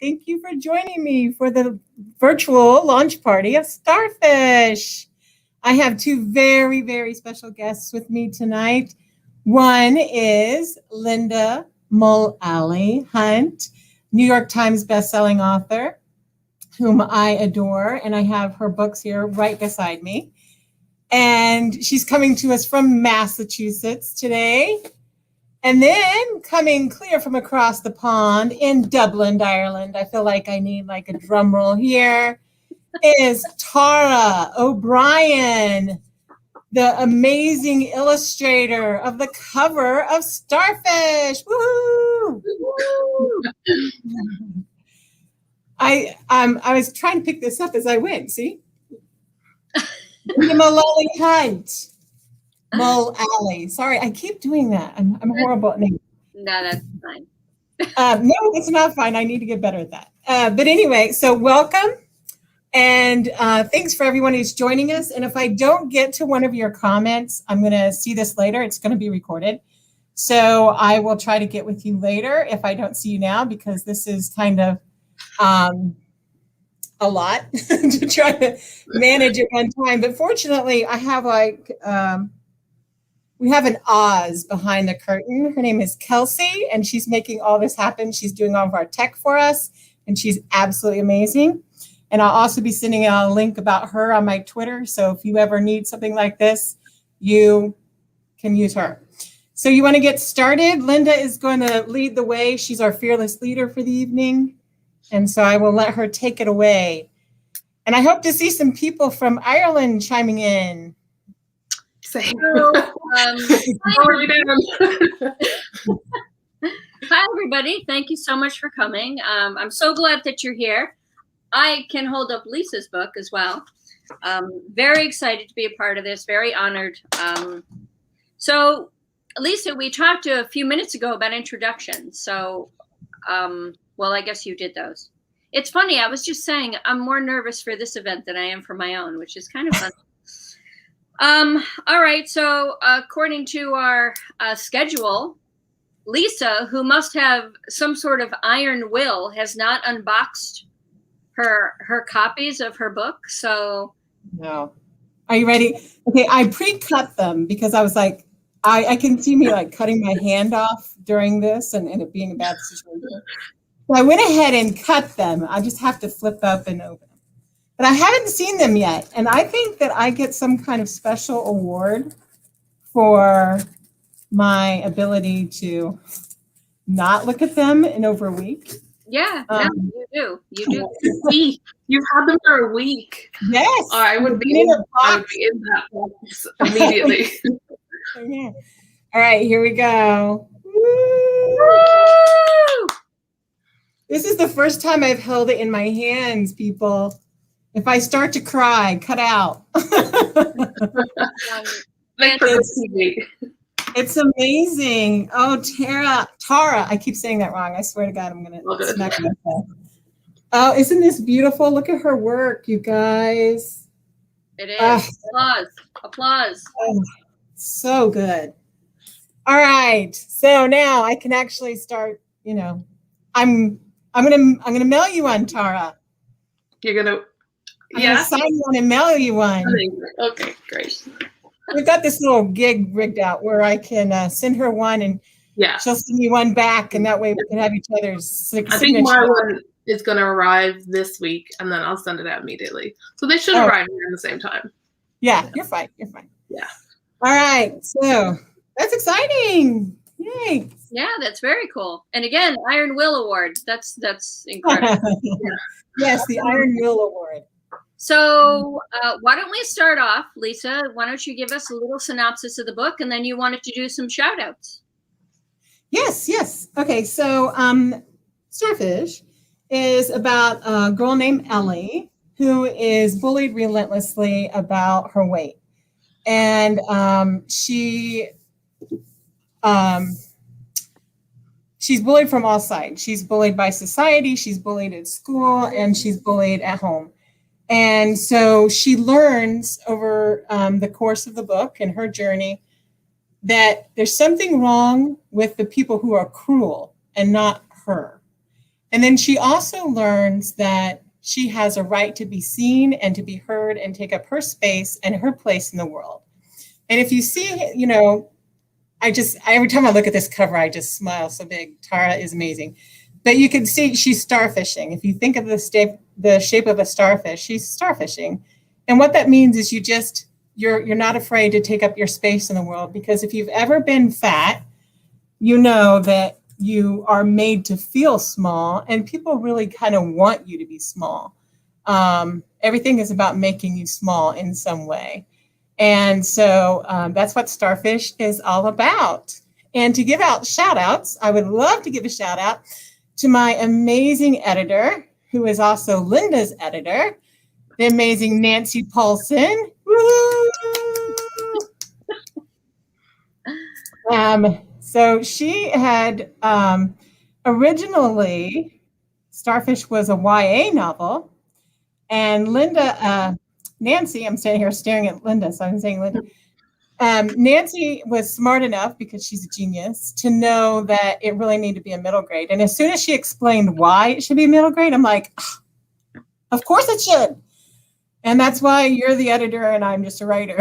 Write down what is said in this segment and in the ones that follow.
Thank you for joining me for the virtual launch party of Starfish. I have two very, very special guests with me tonight. One is Lynda Mullaly Hunt, New York Times bestselling author, whom I adore, and I have her books here right beside me. And she's coming to us from Massachusetts today. And then coming clear from across the pond in Dublin, Ireland, I feel like I need like a drum roll here, is Tara O'Brien, the amazing illustrator of the cover of Starfish. Woohoo! I was trying to pick this up as I went, see? Lynda Mullaly Hunt. Mullaly. Sorry, I keep doing that. I'm horrible at names. No, that's fine. No, it's not fine. I need to get better at that. But anyway, so welcome. And thanks for everyone who's joining us. And if I don't get to one of your comments, I'm going to see this later. It's going to be recorded. So I will try to get with you later if I don't see you now, because this is kind of a lot to try to manage at one time. But fortunately, I have like... we have an Oz behind the curtain. Her name is Kelsey, and she's making all this happen. She's doing all of our tech for us, and she's absolutely amazing. And I'll also be sending out a link about her on my Twitter. So if you ever need something like this, you can use her. So you want to get started? Lynda is going to lead the way. She's our fearless leader for the evening. And so I will let her take it away. And I hope to see some people from Ireland chiming in. Hi, everybody. Thank you so much for coming. I'm so glad that you're here. I can hold up Lisa's book as well. Very excited to be a part of this, very honored. So, Lisa, we talked a few minutes ago about introductions. So, well, I guess you did those. It's funny, I was just saying I'm more nervous for this event than I am for my own, which is kind of fun. All right, so according to our schedule, Lisa, who must have some sort of iron will, has not unboxed her copies of her book. So no. Are you ready? Okay, I pre-cut them because I was like, I can see me like cutting my hand off during this and it being a bad situation. So I went ahead and cut them. I just have to flip up and open them. But I haven't seen them yet. And I think that I get some kind of special award for my ability to not look at them in over a week. Yeah, you do. You do. You've had them for a week. Yes. I would be in that box immediately. Yeah. All right, here we go. Woo! This is the first time I've held it in my hands, people. If I start to cry, cut out. It's amazing. Oh, Tara, I keep saying that wrong. I swear to God, I'm going to smack myself. Oh, isn't this beautiful? Look at her work, you guys. It is. Applause. Oh, so good. All right. So now I can actually start, I'm gonna mail you one, Tara. You're gonna I'm gonna sign one and mail you one. Okay, great. We've got this little gig rigged out where I can send her one and she'll send me one back, and that way we can have each other's signature. I think my one is gonna arrive this week, and then I'll send it out immediately. So they should arrive at the same time. Yeah, you're fine. Yeah. All right, so that's exciting. Yay. Yeah, that's very cool. And again, Iron Will Award. That's incredible. Yes, the Iron Will Award. So why don't we start off, Lisa? Why don't you give us a little synopsis of the book, and then you wanted to do some shout outs. Yes. Okay, so Starfish is about a girl named Ellie who is bullied relentlessly about her weight. And she's bullied from all sides. She's bullied by society, she's bullied at school, and she's bullied at home. And so she learns over the course of the book and her journey that there's something wrong with the people who are cruel and not her. And then she also learns that she has a right to be seen and to be heard and take up her space and her place in the world. And if you see, you know, every time I look at this cover, I just smile so big. Tara is amazing. But you can see she's starfishing. If you think of the shape of a starfish, she's starfishing. And what that means is you're not afraid to take up your space in the world, because if you've ever been fat, you know that you are made to feel small, and people really kind of want you to be small. Everything is about making you small in some way. And so that's what Starfish is all about. And to give out shout outs, I would love to give a shout out to my amazing editor, who is also Lynda's editor, the amazing Nancy Paulson. So she had originally, Starfish was a YA novel, and Nancy, I'm standing here staring at Lynda, so I'm saying Lynda. Nancy was smart enough, because she's a genius, to know that it really needed to be a middle grade. And as soon as she explained why it should be a middle grade, I'm like, of course it should. And that's why you're the editor and I'm just a writer.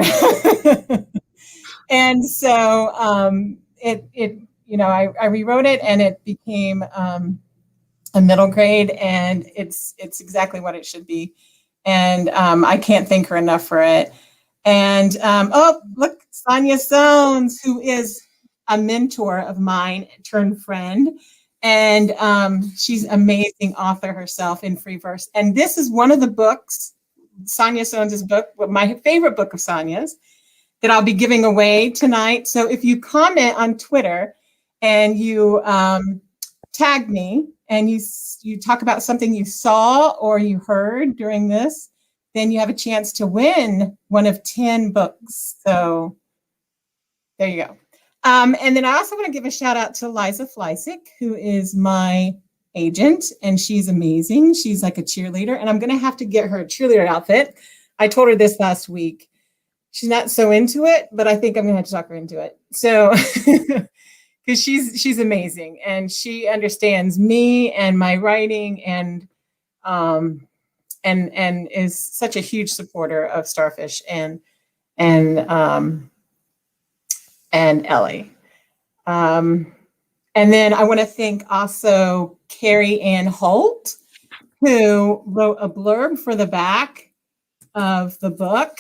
And so I rewrote it, and it became a middle grade, and it's exactly what it should be. And I can't thank her enough for it. And look, Sonia Sones, who is a mentor of mine turned friend. And she's an amazing author herself in free verse. And this is one of the books, Sonia Sones' book, my favorite book of Sonia's, that I'll be giving away tonight. So if you comment on Twitter and you tag me and you talk about something you saw or you heard during this, then you have a chance to win one of 10 books. So there you go. And then I also want to give a shout out to Liza Fleisick, who is my agent, and she's amazing. She's like a cheerleader, and I'm going to have to get her a cheerleader outfit. I told her this last week. She's not so into it, but I think I'm going to have to talk her into it. So, because she's amazing, and she understands me and my writing, and is such a huge supporter of Starfish and Ellie. And then I want to thank also Carrie Ann Holt, who wrote a blurb for the back of the book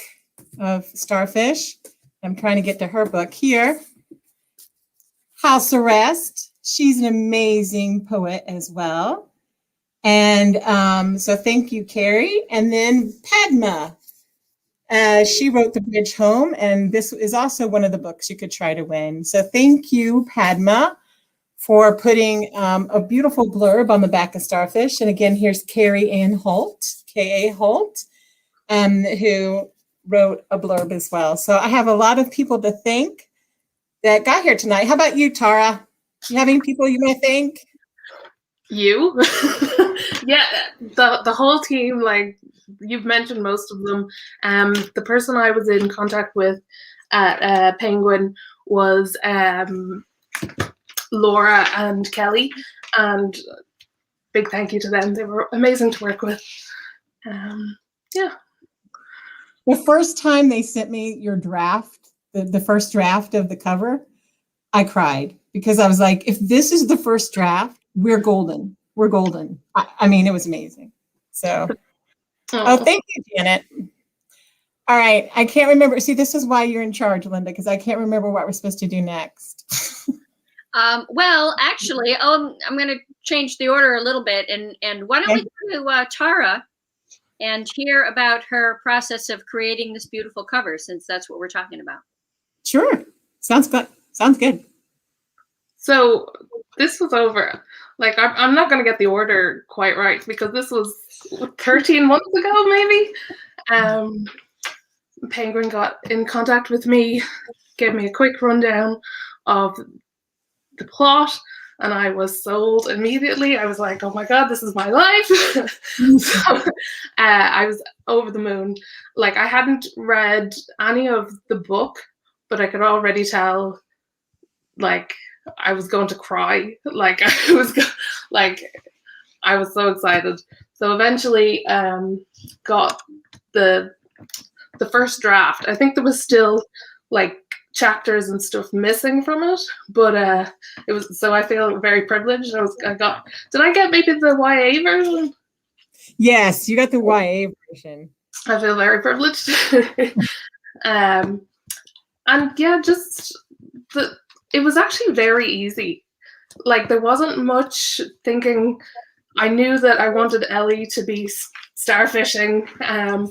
of Starfish. I'm trying to get to her book here. House Arrest. She's an amazing poet as well. And so thank you, Carrie. And then Padma. She wrote The Bridge Home, and this is also one of the books you could try to win. So thank you, Padma, for putting a beautiful blurb on the back of Starfish. And again, here's Carrie Ann Holt, K.A. Holt, who wrote a blurb as well. So I have a lot of people to thank that got here tonight. How about you, Tara? Do you have any people you want to thank? You? Yeah, the whole team, like you've mentioned most of them. The person I was in contact with at Penguin was Laura and Kelly, and big thank you to them. They were amazing to work with. Yeah. The first time they sent me your draft, the first draft of the cover, I cried, because I was like, if this is the first draft, we're golden. We're golden. I mean, it was amazing. So, thank you, Janet. All right. I can't remember. See, this is why you're in charge, Lynda, because I can't remember what we're supposed to do next. Well, actually, I'm going to change the order a little bit. And why don't we go to Tara and hear about her process of creating this beautiful cover, since that's what we're talking about. Sure. Sounds good. Sounds good. So this was over. Like, I'm not going to get the order quite right, because this was 13 months ago, maybe. Penguin got in contact with me, gave me a quick rundown of the plot, and I was sold immediately. I was like, oh my God, this is my life. So I was over the moon. Like, I hadn't read any of the book, but I could already tell, like, I was going to cry. Like, I was like, I was so excited. So eventually got the first draft. I think there was still like chapters and stuff missing from it, but it was, so I feel very privileged. Did I get maybe the YA version? Yes, you got the YA version. I feel very privileged. And yeah, it was actually very easy. Like there wasn't much thinking. I knew that I wanted Ellie to be starfishing, and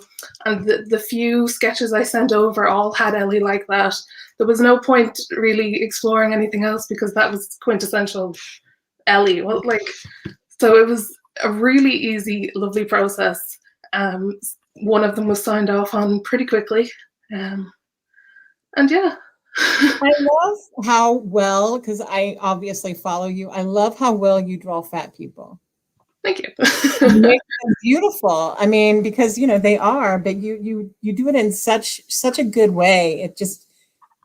the few sketches I sent over all had Ellie like that. There was no point really exploring anything else because that was quintessential Ellie. Well, like, so it was a really easy, lovely process. One of them was signed off on pretty quickly, and yeah. I love how well, because I obviously follow you, I love how well you draw fat people. Thank you. You make them beautiful. I mean, because they are, but you do it in such a good way.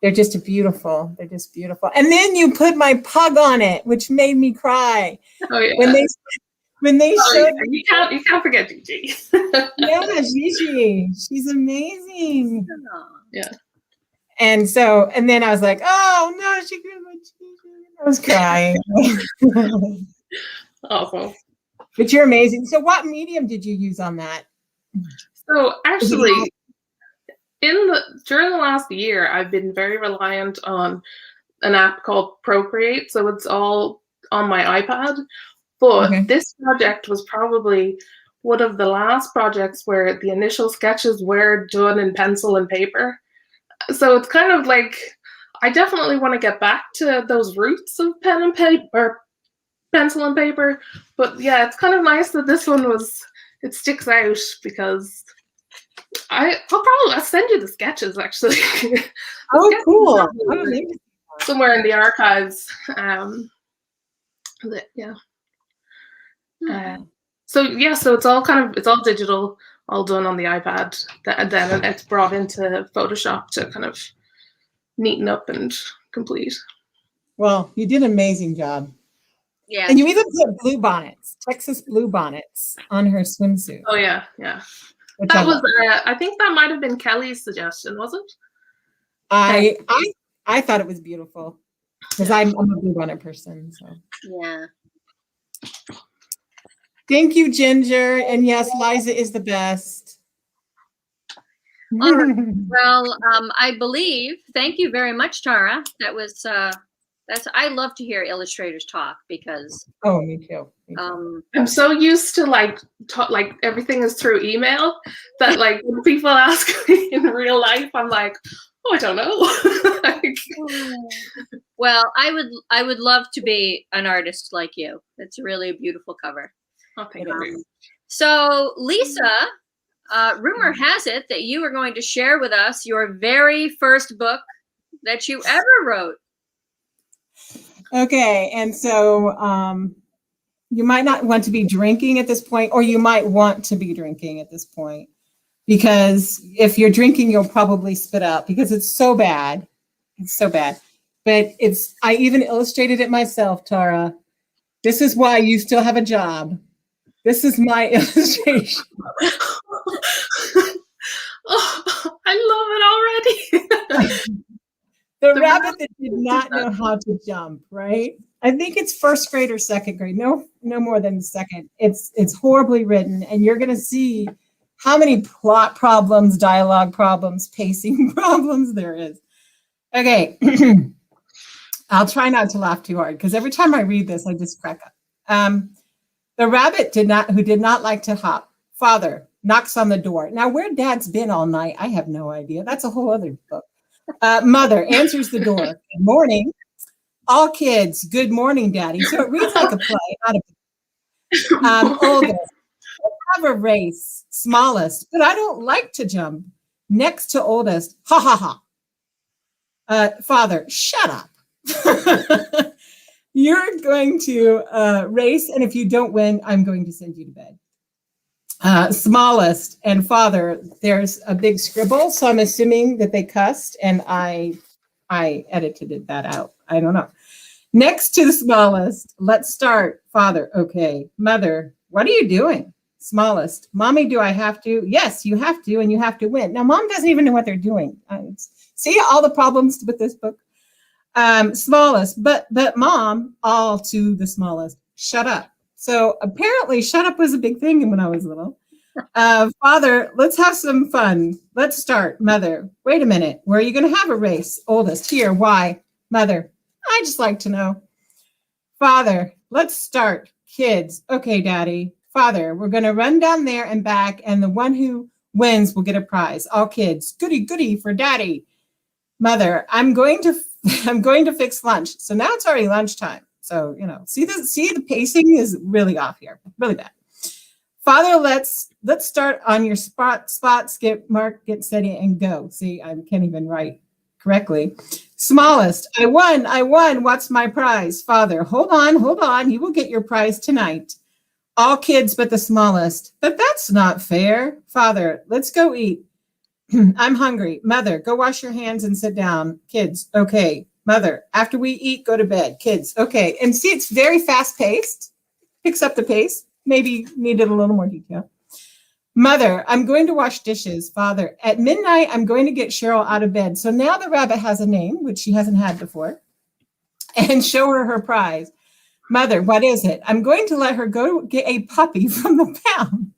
They're just beautiful. They're just beautiful. And then you put my pug on it, which made me cry. Oh yeah. When they showed yeah, you can't forget Gigi. Yeah, Gigi. She's amazing. Yeah. And then I was like, oh no, she grew my Gigi. I was crying. Awful. But you're amazing. So what medium did you use on that? So actually, during the last year, I've been very reliant on an app called Procreate. So it's all on my iPad. But This project was probably one of the last projects where the initial sketches were done in pencil and paper. So it's kind of like, I definitely want to get back to those roots of pen and paper, pencil and paper. But yeah, it's kind of nice that this one it sticks out because I'll send you the sketches actually. Oh, cool. Somewhere in the archives. Yeah. So it's all digital, all done on the iPad. Then it's brought into Photoshop to kind of neaten up and complete. Well, you did an amazing job. Yeah. And you even put blue bonnets, Texas blue bonnets, on her swimsuit. Oh yeah. That was I think that might have been Kelly's suggestion, was it? I thought it was beautiful because I'm a blue bonnet person. So yeah. Thank you, Ginger. And yes, Liza is the best. Well, I believe, thank you very much, Tara. That was, I love to hear illustrators talk because. Oh, me too. I'm so used to like everything is through email that like when people ask me in real life, I'm like, oh, I don't know. Well, I would love to be an artist like you. It's really a beautiful cover. Okay. So Lisa, rumor has it that you are going to share with us your very first book that you ever wrote. Okay, and so you might not want to be drinking at this point, or you might want to be drinking at this point, because if you're drinking, you'll probably spit out because it's so bad. It's so bad. But I even illustrated it myself, Tara. This is why you still have a job. This is my illustration. Oh, I love it already. The rabbit that did not know how to jump, right? I think it's first grade or second grade. No more than second. It's horribly written, and you're going to see how many plot problems, dialogue problems, pacing problems there is. Okay. I'll try not to laugh too hard because every time I read this, I just crack up. The rabbit who did not like to hop. Father knocks on the door. Now, where Dad's been all night, I have no idea. That's a whole other book. Mother answers the door. Good morning. All kids, good morning, Daddy. So it reads like a play, not a book. Oldest, let's have a race. Smallest, but I don't like to jump. Next to oldest, ha ha ha. Father, shut up. You're going to race, and if you don't win, I'm going to send you to bed. Smallest and father, there's a big scribble, so I'm assuming that they cussed, and I edited that out. I don't know. Next to the smallest, let's start. Father, okay. Mother, what are you doing? Smallest, mommy, do I have to? Yes, you have to, and you have to win. Now, mom doesn't even know what they're doing. See all the problems with this book. Smallest, but mom, all to the smallest. Shut up. So apparently, shut up was a big thing when I was little. Father, let's have some fun. Let's start. Mother, wait a minute. Where are you going to have a race? Oldest, here. Why? Mother, I just like to know. Father, let's start. Kids, okay, Daddy. Father, we're going to run down there and back, and the one who wins will get a prize. All kids, goody, goody for Daddy. Mother, I'm going to fix lunch. So now it's already lunchtime. So, see the pacing is really off here, really bad. Father, let's start on your spots, get mark, get steady, and go. See, I can't even write correctly. Smallest, I won. What's my prize? Father, hold on. You will get your prize tonight. All kids but the smallest. But that's not fair. Father, let's go eat. I'm hungry. Mother, go wash your hands and sit down. Kids, okay. Mother, after we eat, go to bed. Kids, okay. And see, it's very fast paced. Picks up the pace. Maybe needed a little more detail. Mother, I'm going to wash dishes. Father, at midnight, I'm going to get Cheryl out of bed. So now the rabbit has a name, which she hasn't had before, and show her prize. Mother, what is it? I'm going to let her go get a puppy from the pound.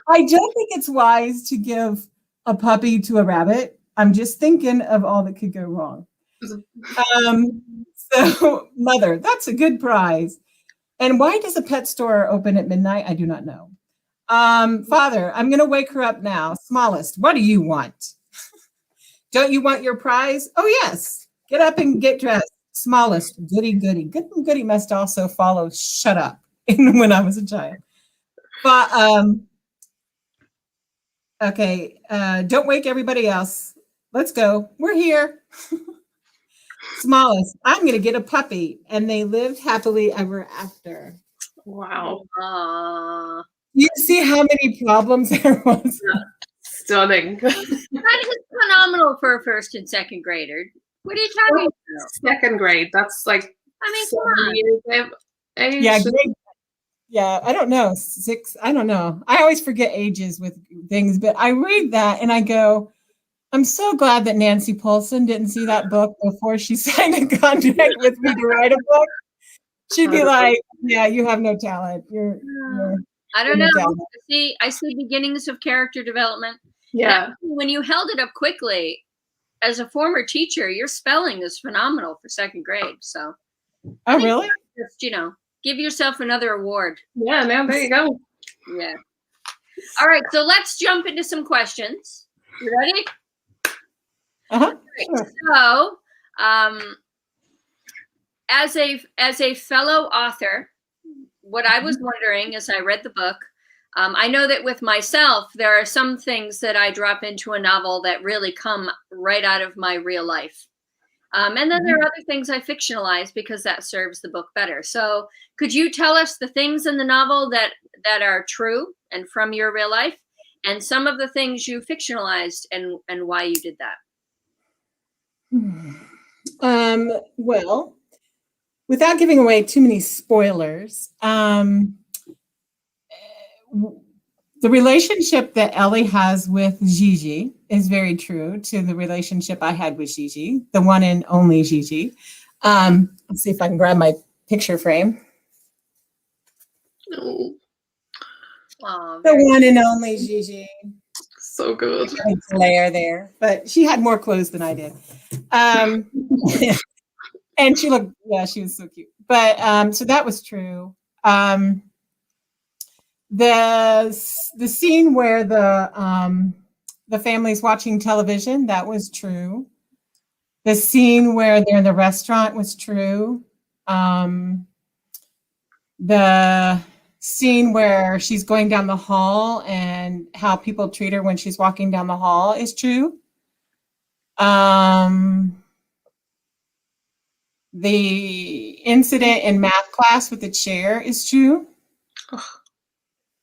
I don't think it's wise to give a puppy to a rabbit. I'm just thinking of all that could go wrong. So, Mother, that's a good prize. And why does a pet store open at midnight? I do not know. Father, I'm going to wake her up now. Smallest, what do you want? Don't you want your prize? Oh, yes. Get up and get dressed. Smallest, goody, goody. Good and goody must also follow shut up when I was a child. But, okay, don't wake everybody else. Let's go. We're here. Smallest, I'm going to get a puppy. And they lived happily ever after. Wow. You see how many problems there was? Stunning. That is phenomenal for a first and second grader. What are you talking about? Second grade. That's like, I mean, 7 come on. years of age. Yeah, great. Yeah, I don't know. 6, I don't know. I always forget ages with things, but I read that and I go, I'm so glad that Nancy Paulson didn't see that book before she signed a contract with me to write a book. She'd be like, yeah, you have no talent. You're I don't know. talent. I see beginnings of character development. Yeah. When you held it up quickly, as a former teacher, your spelling is phenomenal for second grade. So, Oh, really? just, give yourself another award. Yeah, now there you go. Yeah. All right, so let's jump into some questions. You ready? Uh-huh. Right, Sure. so, as a fellow author, what I was wondering as I read the book, I know that with myself, there are some things that I drop into a novel that really come right out of my real life. And then there are other things I fictionalize because that serves the book better. So could you tell us the things in the novel that are true and from your real life, and some of the things you fictionalized and why you did that? Well, without giving away too many spoilers, the relationship that Ellie has with Gigi is very true to the relationship I had with Gigi, the one and only Gigi. Let's see if I can grab my picture frame. Oh, The one and only Gigi. so good. Glare there, but she had more clothes than I did. And she was so cute. But so that was true. The scene where the family's watching television, that was true. The scene where they're in the restaurant was true. The scene where she's going down the hall and how people treat her when she's walking down the hall is true. The incident in math class with the chair is true.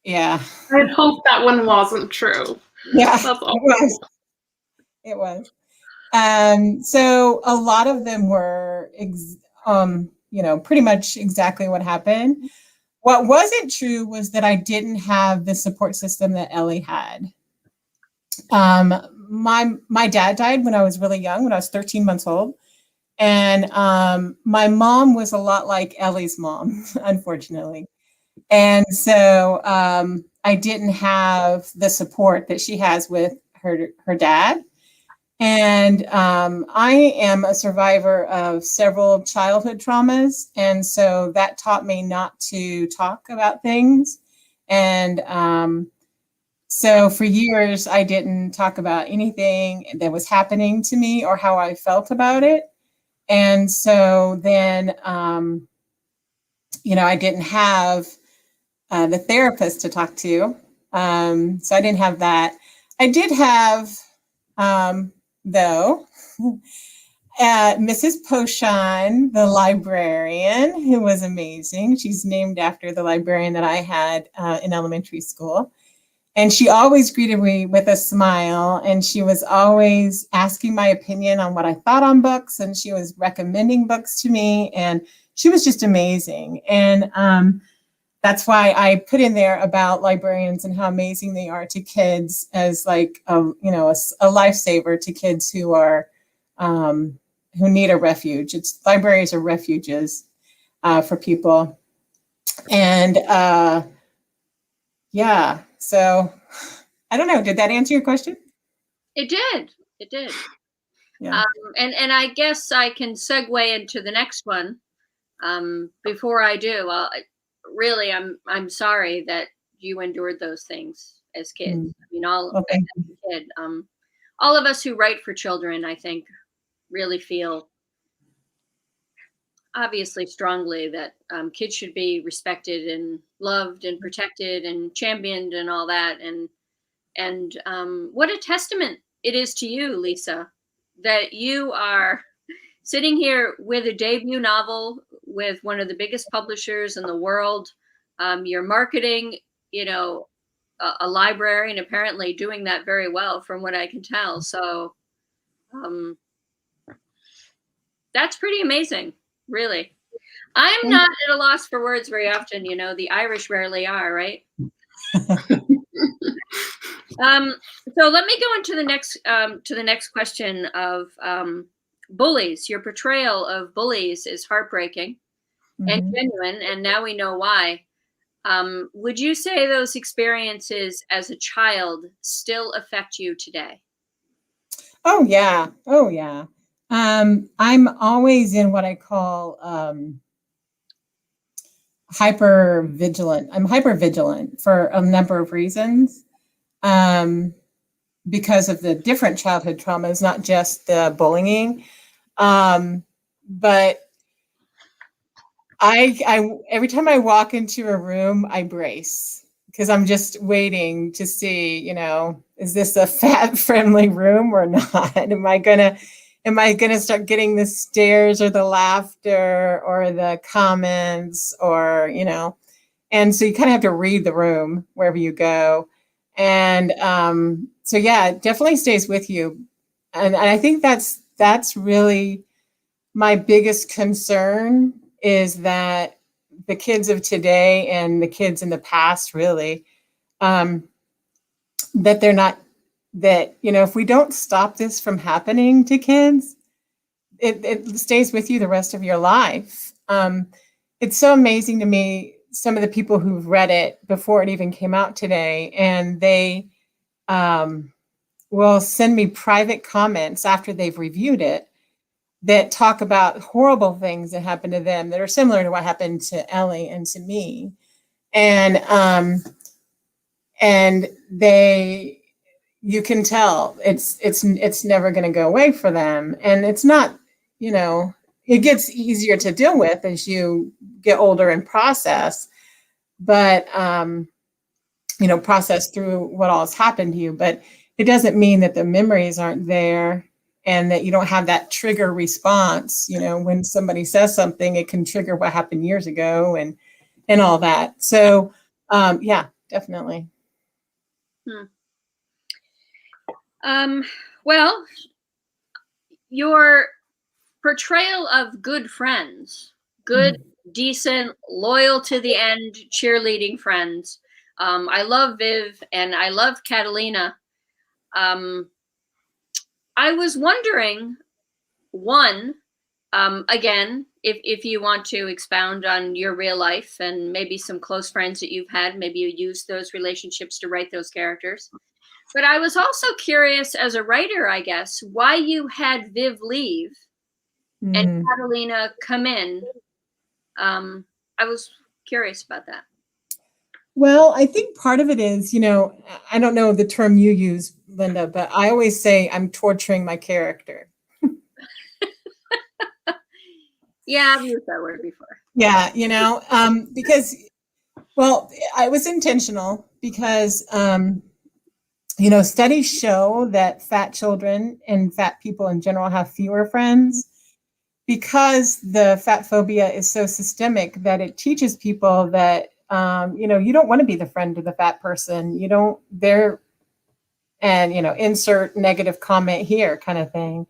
Yeah. I'd hope that one wasn't true. Yeah, That's awful. It was. So a lot of them were pretty much exactly what happened. What wasn't true was that I didn't have the support system that Ellie had. My dad died when I was really young, when I was 13 months old. And my mom was a lot like Ellie's mom, unfortunately. And so I didn't have the support that she has with her dad. And I am a survivor of several childhood traumas. And so that taught me not to talk about things. And so for years, I didn't talk about anything that was happening to me or how I felt about it. And so then, I didn't have the therapist to talk to. So I didn't have that. I did have, though, Mrs. Poshon, the librarian, who was amazing. She's named after the librarian that I had in elementary school. And she always greeted me with a smile, and she was always asking my opinion on what I thought on books, and she was recommending books to me, and she was just amazing. And that's why I put in there about librarians and how amazing they are to kids as like a lifesaver to kids who are who need a refuge. Libraries are refuges for people, and yeah. So I don't know. Did that answer your question? It did. It did. Yeah. And I guess I can segue into the next one. Before I do, I'm sorry that you endured those things as kids. I mean, as a kid, all of us who write for children, I think, really feel obviously strongly that kids should be respected and loved and protected and championed and all that. And what a testament it is to you, Lisa, that you are sitting here with a debut novel with one of the biggest publishers in the world. You're marketing, a library, and apparently doing that very well from what I can tell. So that's pretty amazing, really. I'm not at a loss for words very often. The Irish rarely are, right? So let me go into the next question of bullies. Your portrayal of bullies is heartbreaking and genuine, and now we know why. Would you say those experiences as a child still affect you today? Oh yeah. I'm always in what I call hyper vigilant. I'm hyper vigilant for a number of reasons. Because of the different childhood traumas, not just the bullying. But I every time I walk into a room, I brace because I'm just waiting to see, is this a fat friendly room or not? Am I gonna start getting the stares or the laughter or the comments or, and so you kind of have to read the room wherever you go. And so yeah, it definitely stays with you. And I think that's really my biggest concern is that the kids of today and the kids in the past really, that they're not, that, if we don't stop this from happening to kids, it stays with you the rest of your life. It's so amazing to me, some of the people who've read it before it even came out today, and they will send me private comments after they've reviewed it that talk about horrible things that happened to them that are similar to what happened to Ellie and to me. And you can tell it's never going to go away for them. And it's not, it gets easier to deal with as you get older and process, but, process through what all has happened to you. But it doesn't mean that the memories aren't there and that you don't have that trigger response. When somebody says something, it can trigger what happened years ago and all that. So, yeah, definitely. Well, your portrayal of good friends good, decent, loyal to the end, cheerleading friends. I love Viv and I love Catalina. I was wondering, one, again, if you want to expound on your real life and maybe some close friends that you've had, maybe you use those relationships to write those characters. But I was also curious as a writer, I guess, why you had Viv leave and Catalina come in. I was curious about that. Well, I think part of it is, I don't know the term you use, Lynda, but I always say I'm torturing my character. Yeah, I've used that word before. Yeah, because, well, I was intentional because, studies show that fat children and fat people in general have fewer friends because the fat phobia is so systemic that it teaches people that, you don't want to be the friend of the fat person. Insert negative comment here kind of thing.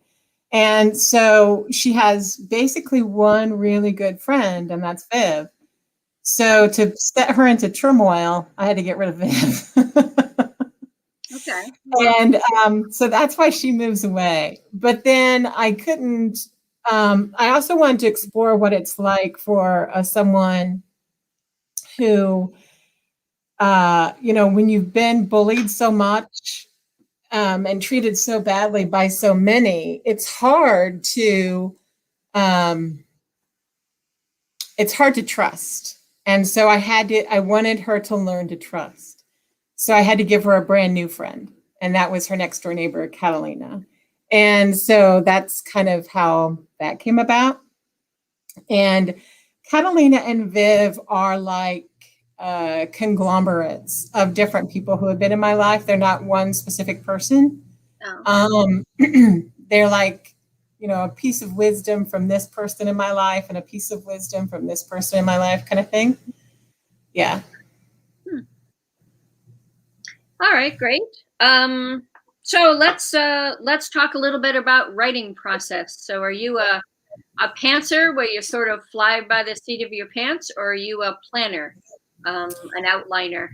And so she has basically one really good friend, and that's Viv. So to set her into turmoil, I had to get rid of Viv. Okay. And so that's why she moves away. But then I couldn't, I also wanted to explore what it's like for someone who, when you've been bullied so much and treated so badly by so many, it's hard to trust. And so I wanted her to learn to trust. So I had to give her a brand new friend. And that was her next door neighbor, Catalina. And so that's kind of how that came about. And Catalina and Viv are like conglomerates of different people who have been in my life. They're not one specific person. Oh. They're like, a piece of wisdom from this person in my life and a piece of wisdom from this person in my life kind of thing. Yeah. All right, great. So let's talk a little bit about writing process. So are you a pantser where you sort of fly by the seat of your pants, or are you a planner, an outliner?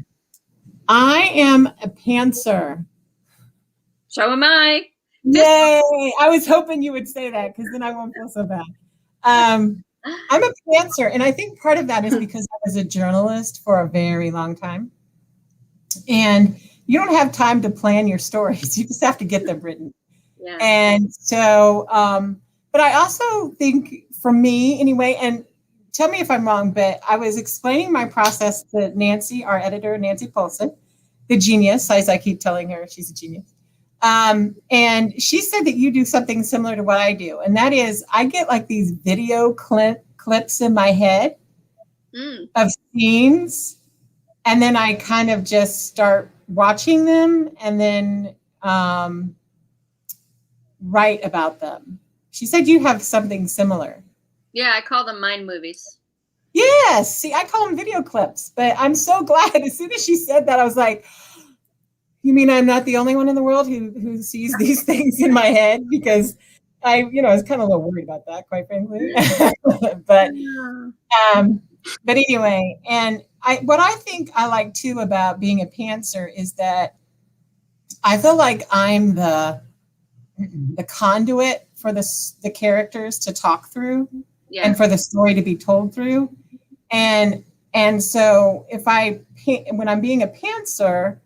I am a pantser. So am I. Yay! I was hoping you would say that because then I won't feel so bad. I'm a pantser, and I think part of that is because I was a journalist for a very long time. And you don't have time to plan your stories. You just have to get them written. Yeah. And so, but I also think for me anyway, and tell me if I'm wrong, but I was explaining my process to Nancy, our editor, Nancy Paulson, the genius, as I keep telling her, she's a genius. And she said that you do something similar to what I do. And that is I get like these video clips in my head of scenes. And then I kind of just start watching them and then write about them. She said you have something similar. Yeah, I call them mind movies. Yes. See, I call them video clips, but I'm so glad. As soon as she said that, I was like, you mean I'm not the only one in the world who sees these things in my head? Because I was kind of a little worried about that, quite frankly. But anyway, and what I think I like too about being a pantser is that I feel like I'm the conduit for the characters to talk through, and for the story to be told through. And so when I'm being a pantser,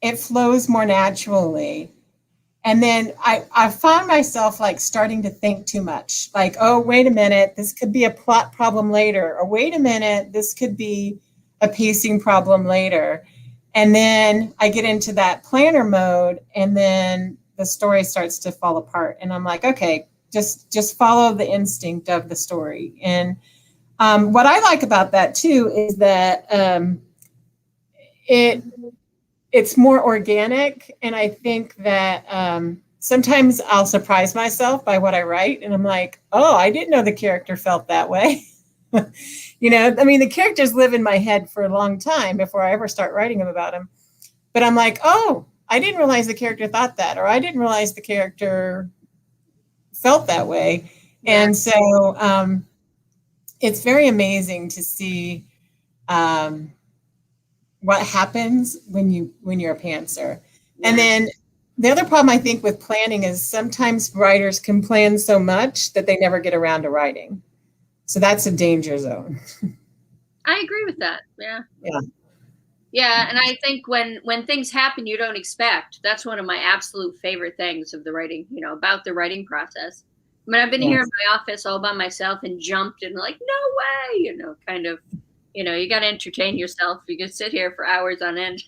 it flows more naturally. And then I found myself like starting to think too much. Like, oh, wait a minute, this could be a plot problem later. Or wait a minute, this could be a pacing problem later. And then I get into that planner mode, and then the story starts to fall apart. And I'm like, okay, just follow the instinct of the story. And what I like about that too is that it's more organic. And I think that sometimes I'll surprise myself by what I write. And I'm like, oh, I didn't know the character felt that way. The characters live in my head for a long time before I ever start writing about them. But I'm like, oh, I didn't realize the character thought that, or I didn't realize the character felt that way. And so it's very amazing to see what happens when you're a pantser. Yeah. And then the other problem I think with planning is sometimes writers can plan so much that they never get around to writing. So that's a danger zone. I agree with that. Yeah. Yeah. Yeah, and I think when things happen you don't expect, that's one of my absolute favorite things of the writing, about the writing process. I mean, I've been here in my office all by myself and jumped and like, no way, kind of, you got to entertain yourself. You can sit here for hours on end.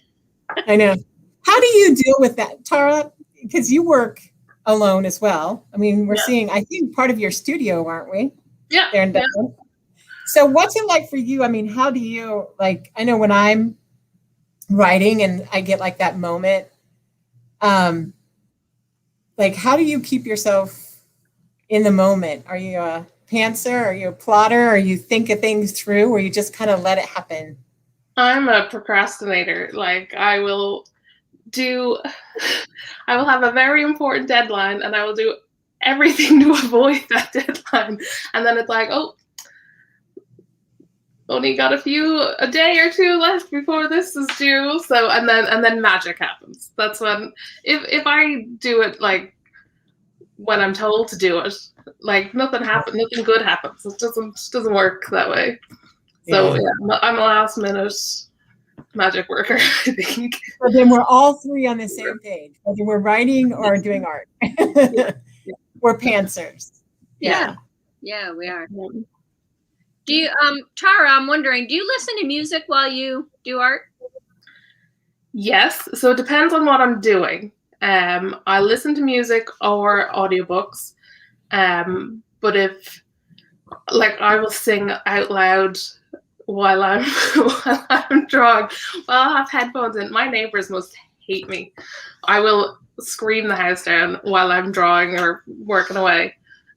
I know. How do you deal with that, Tara? Because you work alone as well. I mean, we're seeing, I think, part of your studio, aren't we? Yeah. There in Dublin. So what's it like for you? I mean, how do you, like, I know when I'm writing and I get like that moment, like, how do you keep yourself in the moment? Are you a pantser? Are you a plotter? Or you think of things through, or you just kind of let it happen? I'm a procrastinator. Like, I will have a very important deadline and I will do everything to avoid that deadline. And then it's like, oh, only got a day or two left before this is due. So, and then magic happens. That's when, if I do it like when I'm told to do it, like nothing good happens. It doesn't work that way. So yeah, I'm a last minute magic worker, I think. So then we're all three on the same page, whether we're writing or doing art. We're pantsers. Yeah, we are. Do you, Tara, I'm wondering, do you listen to music while you do art? Yes. So it depends on what I'm doing. I listen to music or audiobooks. But if, like, I will sing out loud while I'm drawing. Well, I'll have headphones in. My neighbors must hate me. I will scream the house down while I'm drawing or working away.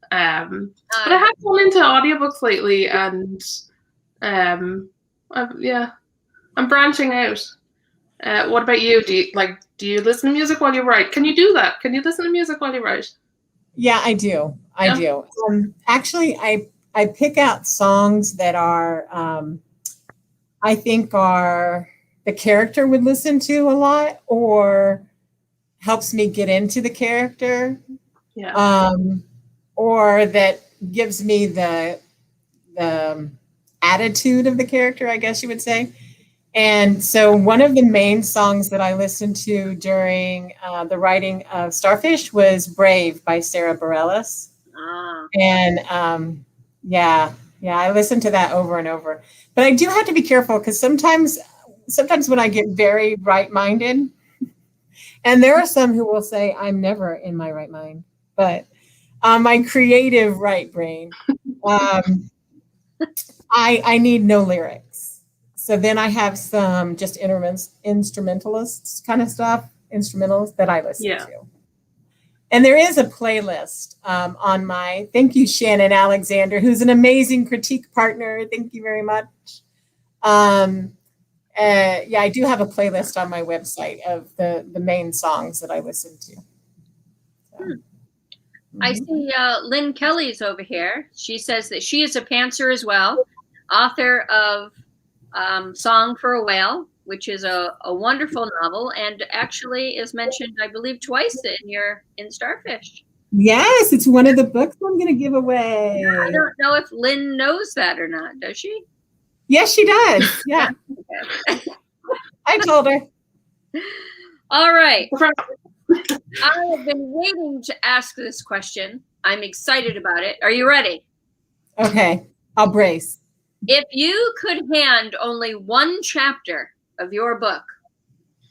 But I have gone into audiobooks lately, and I'm branching out. What about you? Do you listen to music while you write? Can you do that? Can you listen to music while you write? Yeah, I do. I do. Actually, I pick out songs that are I think are the character would listen to a lot, or helps me get into the character. Yeah. Or that gives me the attitude of the character, I guess you would say. And so one of the main songs that I listened to during the writing of Starfish was Brave by Sarah Bareilles. And I listened to that over and over. But I do have to be careful, because sometimes when I get very right-minded, and there are some who will say I'm never in my right mind, but my creative right brain, I need no lyrics. So then I have some just instrumentalists kind of stuff, instrumentals that I listen to. And there is a playlist on my, thank you, Shannon Alexander, who's an amazing critique partner. Thank you very much. I do have a playlist on my website of the main songs that I listen to. So. I see Lynn Kelly's over here. She says that she is a pantser as well, author of Song for a Whale, which is a wonderful novel, and actually is mentioned, I believe, twice in Starfish. Yes, it's one of the books I'm going to give away. I don't know if Lynn knows that or not. Does she? Yes, she does. Yeah. I told her. All right. I have been waiting to ask this question. I'm excited about it. Are you ready? Okay, I'll brace. If you could hand only one chapter of your book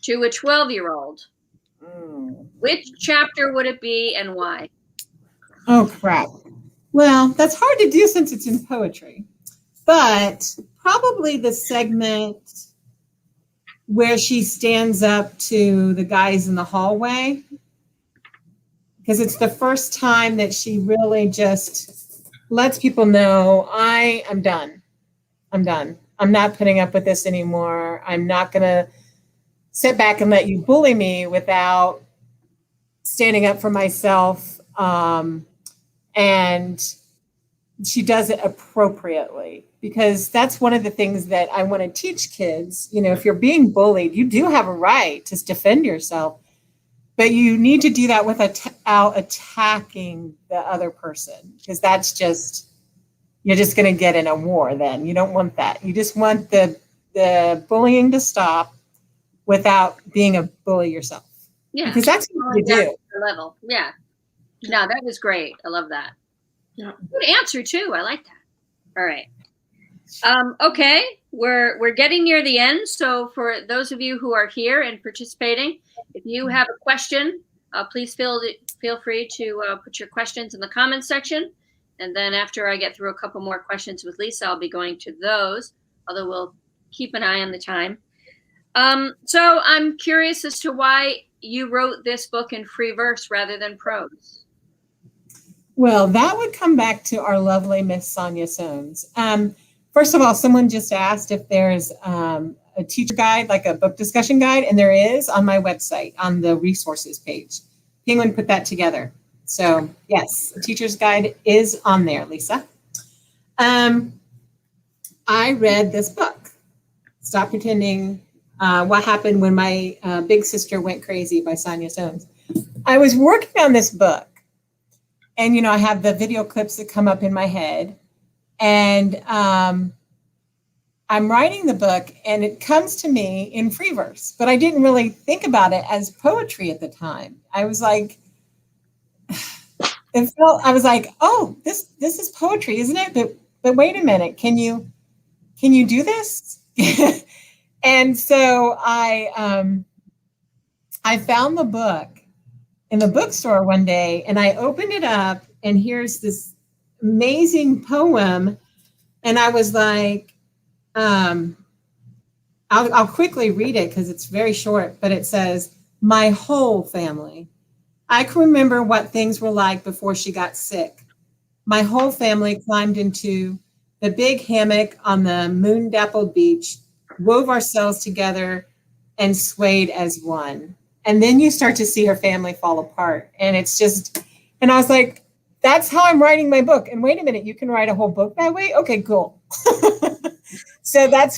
to a 12-year-old, which chapter would it be and why? Oh, crap. Well, that's hard to do since it's in poetry, but probably the segment where she stands up to the guys in the hallway, because it's the first time that she really just lets people know, I am done. I'm done. I'm not putting up with this anymore. I'm not going to sit back and let you bully me without standing up for myself and she does it appropriately, because that's one of the things that I want to teach kids. You know, if you're being bullied, you do have a right to defend yourself, but you need to do that without attacking the other person, because that's just, you're just going to get in a war then. You don't want that. You just want the bullying to stop without being a bully yourself. Yeah. Because that's what you do. Level. Yeah. No, that was great. I love that. Yeah. Good answer too. I like that. All right. Okay. We're getting near the end. So for those of you who are here and participating, if you have a question, please feel free to put your questions in the comments section. And then after I get through a couple more questions with Lisa, I'll be going to those, although we'll keep an eye on the time. So I'm curious as to why you wrote this book in free verse rather than prose. Well, that would come back to our lovely Miss Sonia Soames. First of all, someone just asked if there's a teacher guide, like a book discussion guide, and there is on my website on the resources page. Penguin put that together. So yes, a teacher's guide is on there, Lisa. I read this book, Stop Pretending, What Happened When My Big Sister Went Crazy by Sonia Soames. I was working on this book, and, you know, I have the video clips that come up in my head, and I'm writing the book, and it comes to me in free verse, but I didn't really think about it as poetry at the time. I was like, I was like, oh, this is poetry, isn't it? But wait a minute, can you do this? And so I found the book in the bookstore one day, and I opened it up, and here's this amazing poem, and I was like, I'll quickly read it because it's very short, but it says, "My whole family. I can remember what things were like before she got sick. My whole family climbed into the big hammock on the moon-dappled beach, wove ourselves together, and swayed as one." And then you start to see her family fall apart. And it's just, and I was like, that's how I'm writing my book. And wait a minute, you can write a whole book that way? Okay, cool. So that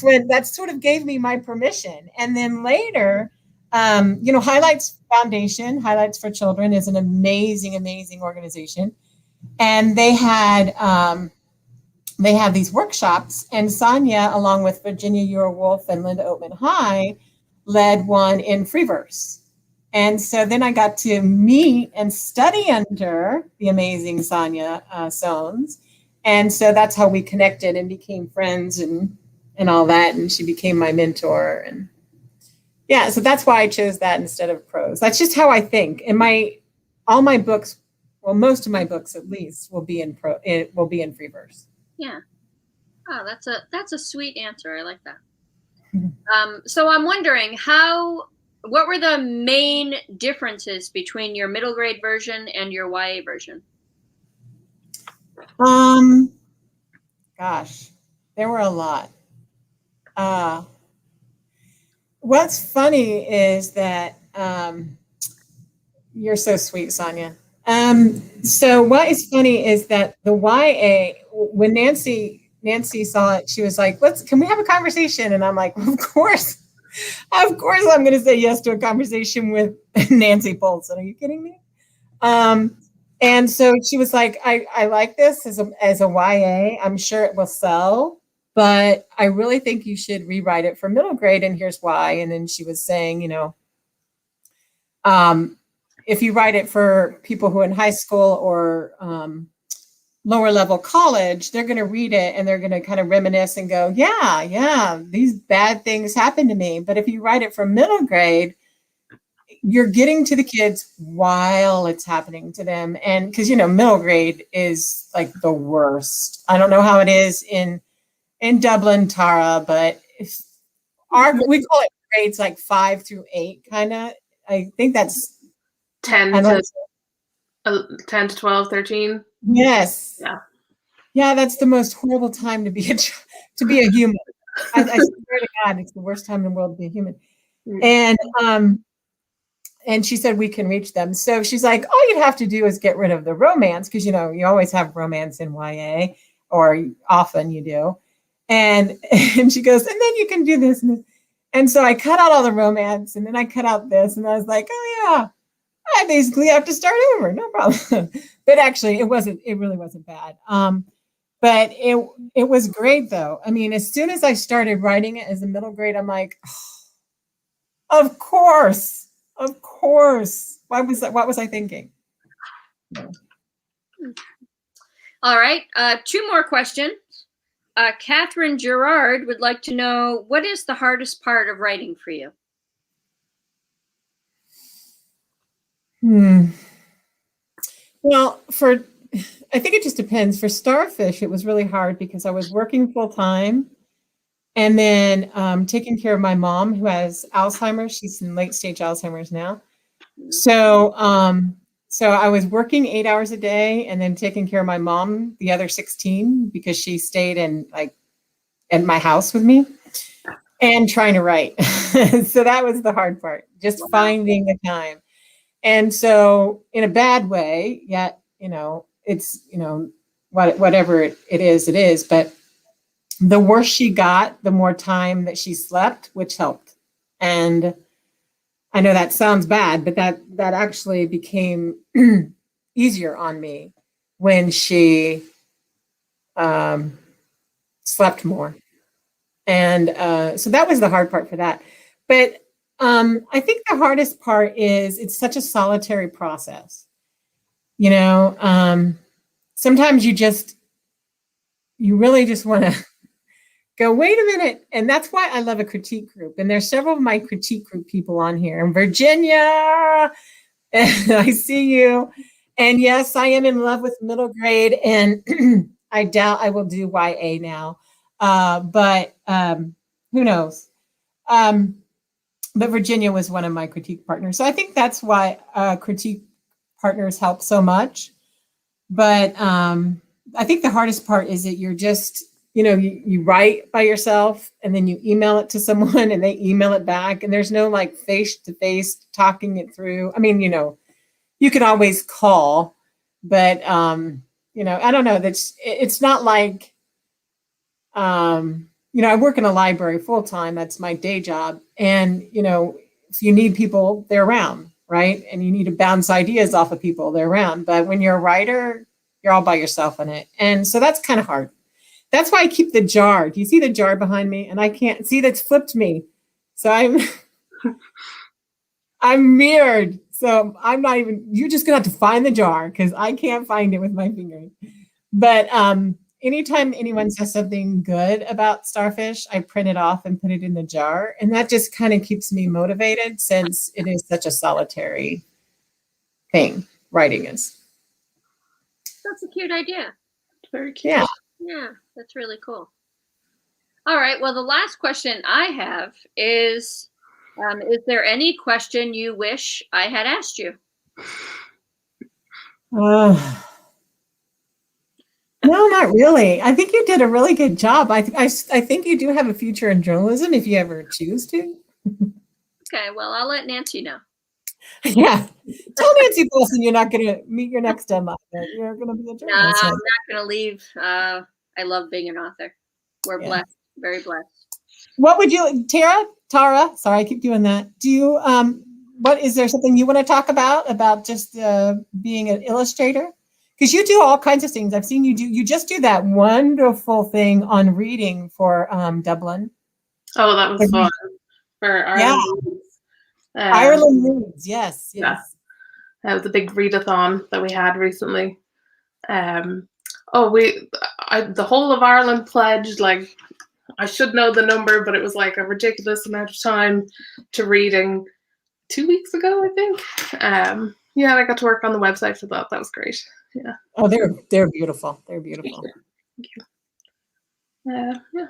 sort of gave me my permission. And then later, you know, Highlights Foundation, Highlights for Children, is an amazing, amazing organization. And they had these workshops, and Sonia, along with Virginia Ure-Wolf and Linda Oatman High, led one in free verse. And so then I got to meet and study under the amazing Sonia Soames. And so that's how we connected and became friends and all that. And she became my mentor. And yeah, so that's why I chose that instead of prose. That's just how I think. And all my books, well, most of my books at least, will be in free verse. Yeah. Oh, that's a sweet answer. I like that. So I'm wondering what were the main differences between your middle grade version and your YA version? Gosh, there were a lot. What's funny is that you're so sweet, Sonia. So what is funny is that the YA, when Nancy saw it, she was like, can we have a conversation? And I'm like, of course I'm going to say yes to a conversation with Nancy Polson. Are you kidding me? And so she was like, I like this as a YA. I'm sure it will sell, but I really think you should rewrite it for middle grade, and here's why. And then she was saying, you know, if you write it for people who are in high school or lower level college, they're going to read it and they're going to kind of reminisce and go, yeah, these bad things happened to me. But if you write it for middle grade, you're getting to the kids while it's happening to them. And because, you know, middle grade is like the worst. I don't know how it is in Dublin, Tara, but we call it grades like 5 through 8 kind of. I think that's 10 to 12, 13. Yes. Yeah, that's the most horrible time to be a human. I swear to God, it's the worst time in the world to be a human. And she said we can reach them. So she's like, all you'd have to do is get rid of the romance, because, you know, you always have romance in YA, or often you do. And she goes, and then you can do this. And so I cut out all the romance, and then I cut out this, and I was like, oh yeah, I basically have to start over, no problem. But actually, it really wasn't bad. But it was great though. I mean, as soon as I started writing it as a middle grade, I'm like, oh, of course. What was I thinking? No. All right. 2 more questions. Catherine Gerard would like to know, what is the hardest part of writing for you? Well, I think it just depends. For Starfish, it was really hard because I was working full time and then taking care of my mom who has Alzheimer's. She's in late stage Alzheimer's now. So I was working 8 hours a day and then taking care of my mom the other 16 because she stayed at my house with me and trying to write. So that was the hard part, just finding the time. And so in a bad way, yet, it's, whatever it is. But the worse she got, the more time that she slept, which helped. And I know that sounds bad, but that actually became easier on me when she slept more. And so that was the hard part for that. But I think the hardest part is it's such a solitary process. Sometimes you really just want to go, wait a minute. And that's why I love a critique group. And there's several of my critique group people on here. And Virginia, and I see you. And yes, I am in love with middle grade. And I doubt I will do YA now. But who knows? But Virginia was one of my critique partners. So I think that's why critique partners help so much. But I think the hardest part is that you're just, you write by yourself and then you email it to someone and they email it back. And there's no like face-to-face talking it through. I mean, you can always call, but, I don't know. It's not like, I work in a library full time. That's my day job. And, if you need people, they're around, right? And you need to bounce ideas off of people, they're around. But when you're a writer, you're all by yourself in it. And so that's kind of hard. That's why I keep the jar. Do you see the jar behind me? And I can't see, that's flipped me. So I'm mirrored. So I'm not even, you're just going to have to find the jar because I can't find it with my fingers. But anytime anyone says something good about Starfish, I print it off and put it in the jar. And that just kind of keeps me motivated since it is such a solitary thing, writing is. That's a cute idea. Very cute. Yeah. Yeah, that's really cool. All right. Well, the last question I have is there any question you wish I had asked you? No, not really. I think you did a really good job. I think you do have a future in journalism if you ever choose to. Okay. Well, I'll let Nancy know. Yeah. Tell Nancy Wilson you're not going to meet your next deadline. You're going to be a journalist. No, I'm not going to leave. I love being an author. We're blessed, very blessed. What would you, Tara, sorry, I keep doing that. Do you, is there something you want to talk about just being an illustrator? Because you do all kinds of things. I've seen you just do that wonderful thing on reading for Dublin. Oh, that was fun. For Ireland. Yeah. Ireland Reads, yes. Yeah. That was a big readathon that we had recently. The whole of Ireland pledged, like, I should know the number, but it was like a ridiculous amount of time to reading 2 weeks ago, I think. Yeah, I got to work on the website for that. That was great. Yeah. Oh, they're beautiful. They're beautiful. Thank you. Yeah.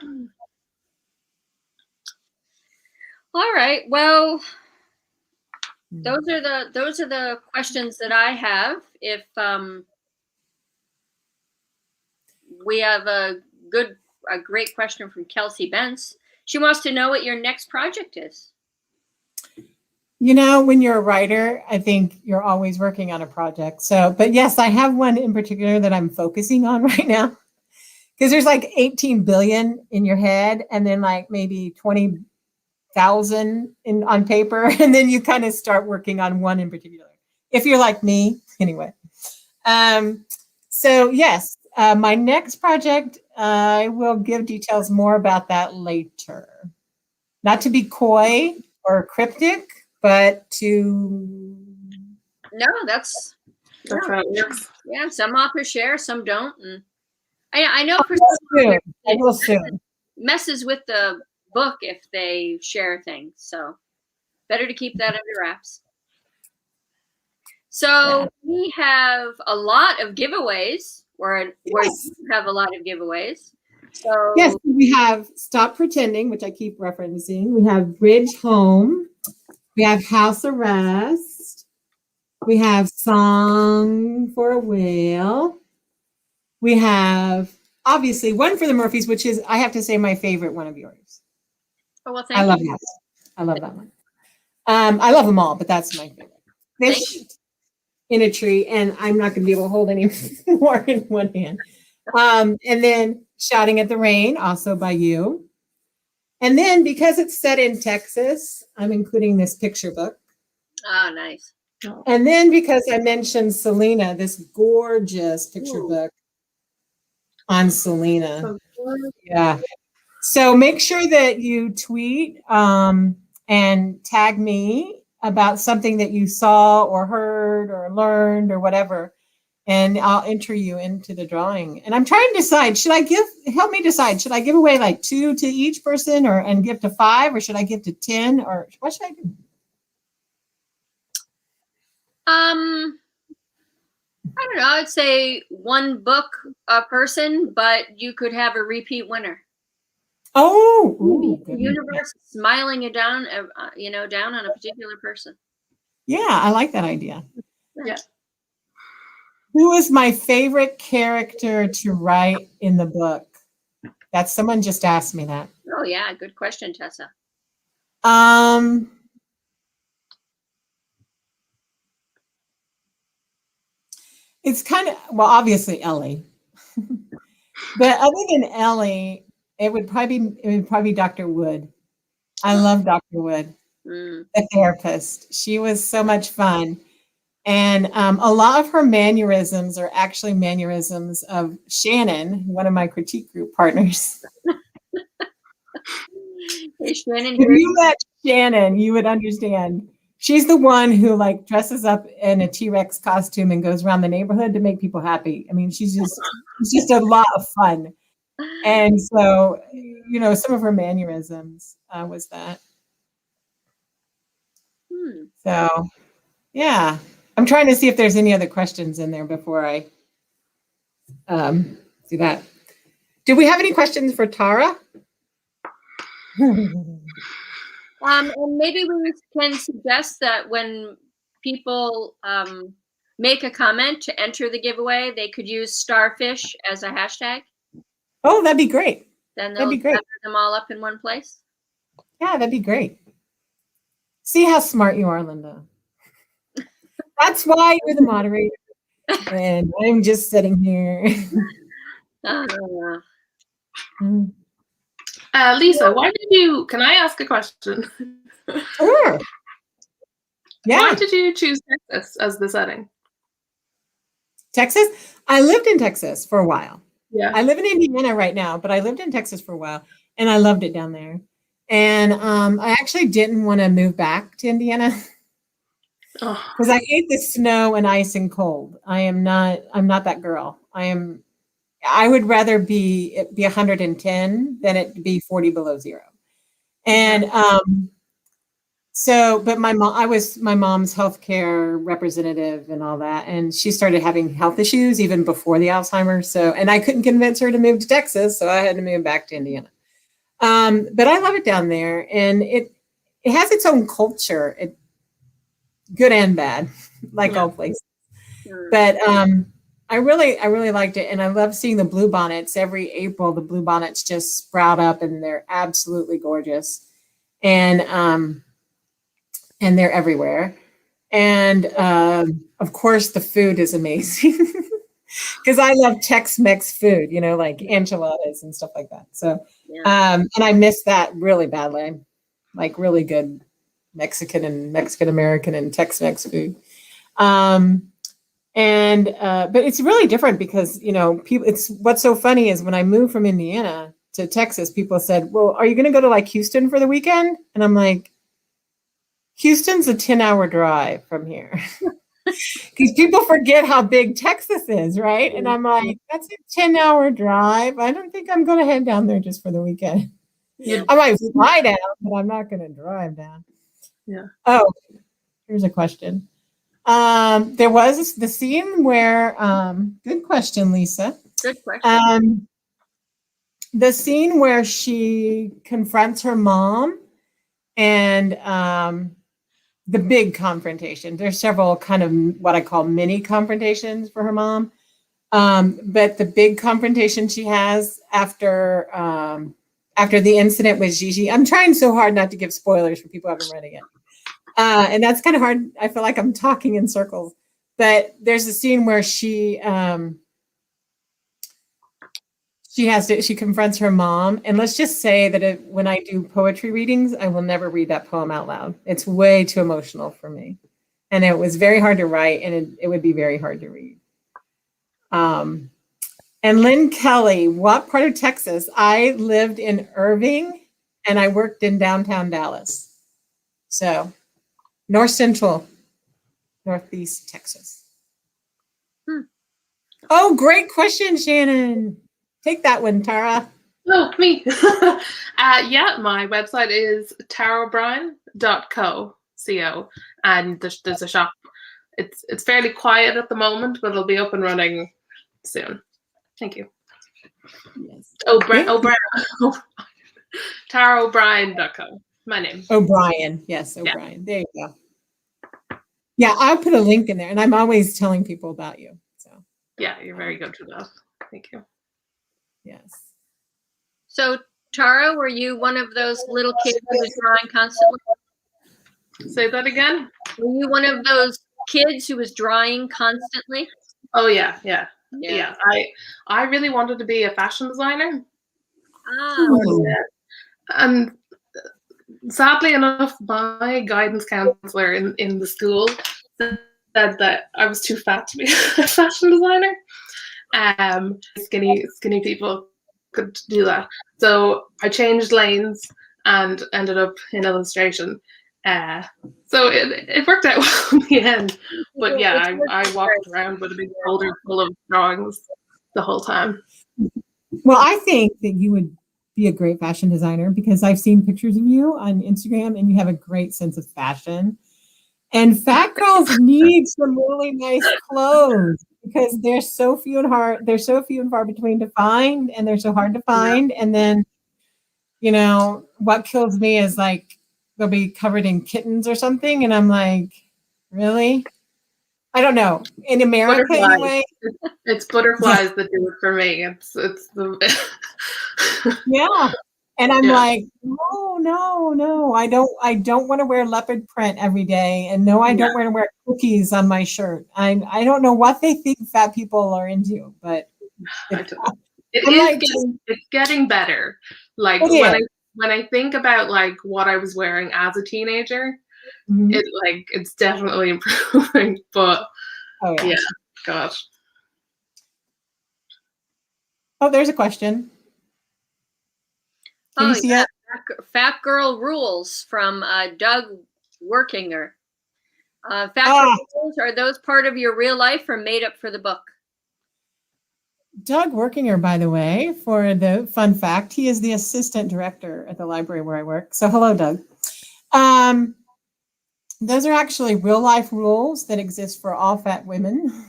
All right. Well, those are the questions that I have. If we have a great question from Kelsey Bentz. She wants to know what your next project is. When you're a writer, I think you're always working on a project. So, but yes, I have one in particular that I'm focusing on right now because there's like 18 billion in your head and then like maybe 20,000 on paper. And then you kind of start working on one in particular. If you're like me, anyway. So yes, my next project, I will give details more about that later. Not to be coy or cryptic, but to... No, that's how it works. yeah. Some authors share, some don't, and I know for I will soon. messes with the book if they share things. So better to keep that under wraps. So we have a lot of giveaways, where you have a lot of giveaways. So yes, we have Stop Pretending, which I keep referencing. We have Bridge Home. We have House Arrest. We have Song for a Whale. We have, obviously, one for the Murphys, which is, I have to say, my favorite one of yours. Oh, well, thank I love you. that. I love that one. I love them all, but that's my favorite. Fish in a Tree, and I'm not going to be able to hold any more in one hand. And then Shouting at the Rain, also by you. And then because it's set in Texas, I'm including this picture book. Oh, nice. And then because I mentioned Selena, this gorgeous picture book on Selena. Yeah. So make sure that you tweet and tag me about something that you saw or heard or learned or whatever. And I'll enter you into the drawing. And I'm trying to decide, help me decide, should I give away like 2 to each person and give to 5, or should I give to 10, or what should I do? I don't know. I'd say 1 book a person, but you could have a repeat winner. Oh, the universe smiling you down, down on a particular person. Yeah, I like that idea. Yeah. Who is my favorite character to write in the book? That's someone just asked me that. Oh yeah, good question, Tessa. It's kind of, well, obviously Ellie. But other than Ellie, it would probably be Dr. Wood. I love Dr. Wood, the therapist. She was so much fun. And a lot of her mannerisms are actually mannerisms of Shannon, one of my critique group partners. Hey, Shannon, if you met Shannon, you would understand. She's the one who like dresses up in a T-Rex costume and goes around the neighborhood to make people happy. I mean, she's just a lot of fun. And so, some of her mannerisms was that. So, yeah. I'm trying to see if there's any other questions in there before I do that. Do we have any questions for Tara? And maybe we can suggest that when people make a comment to enter the giveaway, they could use Starfish as a hashtag. Oh, that'd be great. Then they'll gather them all up in one place. Yeah, that'd be great. See how smart you are, Lynda. That's why you're the moderator. And I'm just sitting here. Lisa, can I ask a question? Sure. Yeah. Why did you choose Texas as the setting? Texas? I lived in Texas for a while. Yeah. I live in Indiana right now, but I lived in Texas for a while and I loved it down there. And I actually didn't want to move back to Indiana because I hate the snow and ice and cold. I'm not that girl. I would rather be 110 than it be 40 below zero. And but I was my mom's healthcare representative and all that. And she started having health issues even before the Alzheimer's. And I couldn't convince her to move to Texas. So I had to move back to Indiana. But I love it down there. And it has its own culture, good and bad, like all places. But I really liked it. And I love seeing the bluebonnets. Every April, the bluebonnets just sprout up and they're absolutely gorgeous. And they're everywhere. And of course, the food is amazing. because I love Tex-Mex food, you know, like enchiladas and stuff like that. So, Yeah. and I miss that really badly. I like really good Mexican and Mexican American and Tex-Mex food. But it's really different because, you know, people, it's what's so funny is when I moved from Indiana to Texas, people said, well, are you going to go to like Houston for the weekend? And I'm like, Houston's a 10-hour drive from here. Because people forget how big Texas is, right? And I'm like, that's a 10-hour drive. I don't think I'm going to head down there just for the weekend. Yeah. I might fly down, but I'm not going to drive down. Yeah. Oh, here's a question. There was the scene where, good question, Lisa. Good question. The scene where she confronts her mom and the big confrontation. There's several kind of what I call mini confrontations for her mom. But the big confrontation she has after the incident with Gigi, I'm trying so hard not to give spoilers for people who haven't read it yet. And that's kind of hard. I feel like I'm talking in circles. But there's a scene where she confronts her mom. And let's just say that when I do poetry readings, I will never read that poem out loud. It's way too emotional for me. And it was very hard to write, and it would be very hard to read. And Lynn Kelly, what part of Texas? I lived in Irving, and I worked in downtown Dallas. So North Central, Northeast Texas. Oh, great question, Shannon. Take that one, Tara. Oh, me. Yeah, my website is taraobrien.co, C-O, and there's a shop. It's fairly quiet at the moment, but it'll be up and running soon. Thank you. Yes. O'Brien. taraobrien.co. My name. O'Brien. Yes, O'Brien. Yeah. There you go. Yeah, I'll put a link in there, and I'm always telling people about you. So yeah, you're very good for that. Thank you. Yes. So, Tara, were you one of those little kids who was drawing constantly? Say that again? Were you one of those kids who was drawing constantly? Oh, yeah. I really wanted to be a fashion designer. And sadly enough, my guidance counselor in the school said that I was too fat to be a fashion designer. Skinny people could do that. So I changed lanes and ended up in illustration. So it worked out well in the end. But yeah, I walked around with a big folder full of drawings the whole time. Well, I think that you would be a great fashion designer because I've seen pictures of you on Instagram and you have a great sense of fashion. And fat girls need some really nice clothes because they're so few and far between to find, and they're so hard to find. And then, you know, what kills me is like they'll be covered in kittens or something, and I'm like, really? I don't know. In America, anyway. It's butterflies that do it for me. It's the yeah. And I'm like, no, I don't want to wear leopard print every day. And no, I don't want to wear cookies on my shirt. I don't know what they think fat people are into, but it's getting better. Like when I think about like what I was wearing as a teenager, it's definitely improving. But yeah, gosh. Oh, there's a question. Can you see it? Fat Girl Rules from Doug Workinger. Fat Girl Rules, are those part of your real life or made up for the book? Doug Workinger, by the way, for the fun fact, he is the assistant director at the library where I work. So hello, Doug. Those are actually real life rules that exist for all fat women.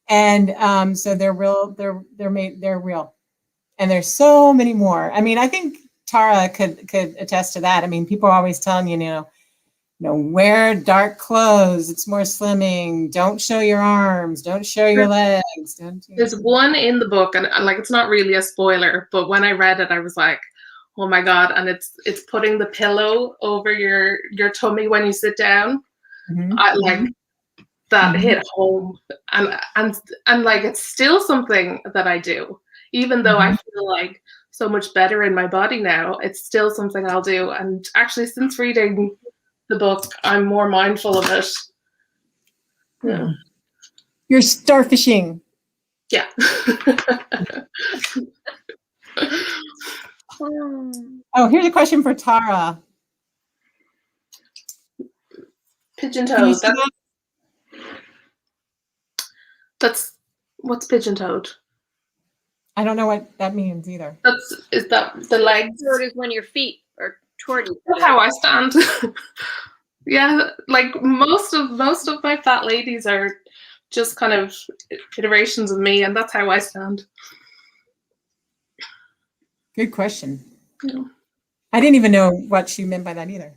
And so they're real, they're real. And there's so many more. I mean, I think Tara could attest to that. I mean, people are always telling you, wear dark clothes. It's more slimming. Don't show your arms. Don't show your legs. There's one in the book, and like it's not really a spoiler, but when I read it, I was like, oh my God. And it's putting the pillow over your tummy when you sit down. that hit home, and like it's still something that I do, even though I feel like so much better in my body now. It's still something I'll do, and actually, since reading the book, I'm more mindful of it. Yeah. You're starfishing. Yeah. Oh, here's a question for Tara. Pigeon toed. That's what's pigeon toed? I don't know what that means either. Is that the legs? Toed is when your feet are toward each That's other. how I stand. Yeah, like most of my fat ladies are just kind of iterations of me, and that's how I stand. Good question. Yeah. I didn't even know what she meant by that either.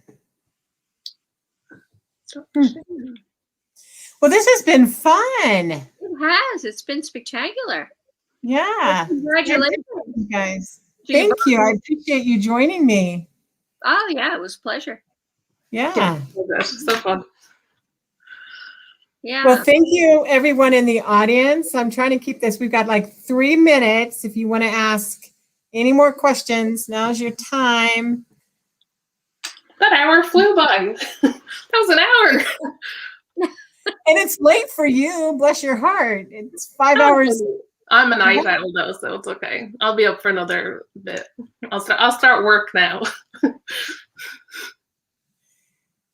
Well, this has been fun. It has. It's been spectacular. Yeah. Congratulations, you guys. Thank you. I appreciate you joining me. Oh, yeah, it was a pleasure. Yeah. So fun. Yeah. Well, thank you, everyone in the audience. I'm trying to keep this. We've got like 3 minutes. If you want to ask any more questions, now's your time. That hour flew by. That was an hour. And it's late for you. Bless your heart. It's 5 hours. I'm a night owl though, so it's okay. I'll be up for another bit. I'll start work now.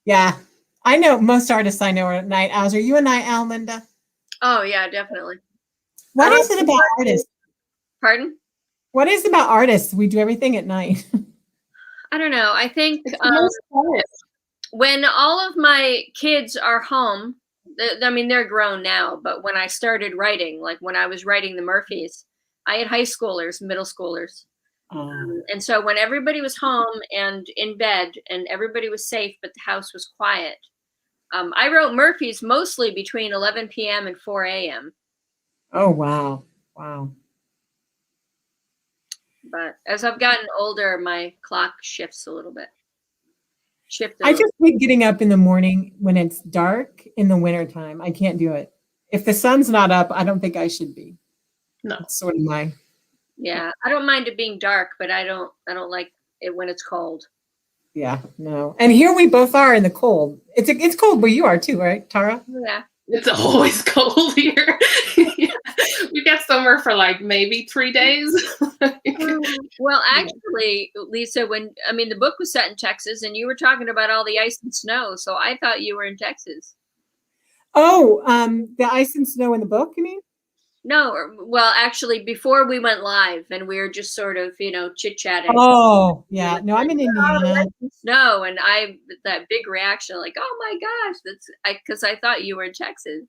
Yeah. I know most artists I know are night owls. Are you a night owl, Lynda? Oh, yeah, definitely. What is it about artists? Pardon? What is it about artists? We do everything at night. I don't know. I think It's the most quiet. when all of my kids are home, I mean, they're grown now, but when I started writing, like when I was writing the Murphys, I had high schoolers, middle schoolers. And so when everybody was home and in bed and everybody was safe, but the house was quiet, I wrote Murphys mostly between 11 p.m. and 4 a.m. Oh, wow. Wow. But as I've gotten older, my clock shifts a little bit. I just hate getting up in the morning when it's dark in the wintertime. I can't do it. If the sun's not up, I don't think I should be. No. It's sort of my... Yeah, I don't mind it being dark, but I don't like it when it's cold. Yeah, no. And here we both are in the cold. It's cold where you are too, right, Tara? Yeah. It's always cold here. Yeah. We get summer for like maybe 3 days. Well, actually, Lisa, the book was set in Texas and you were talking about all the ice and snow, so I thought you were in Texas. Oh, the ice and snow in the book, you mean? No, well, actually, before we went live and we were just sort of, chit-chatting. Oh, yeah. No, I'm in Indiana. No, and that big reaction, like, oh my gosh, because I thought you were in Texas.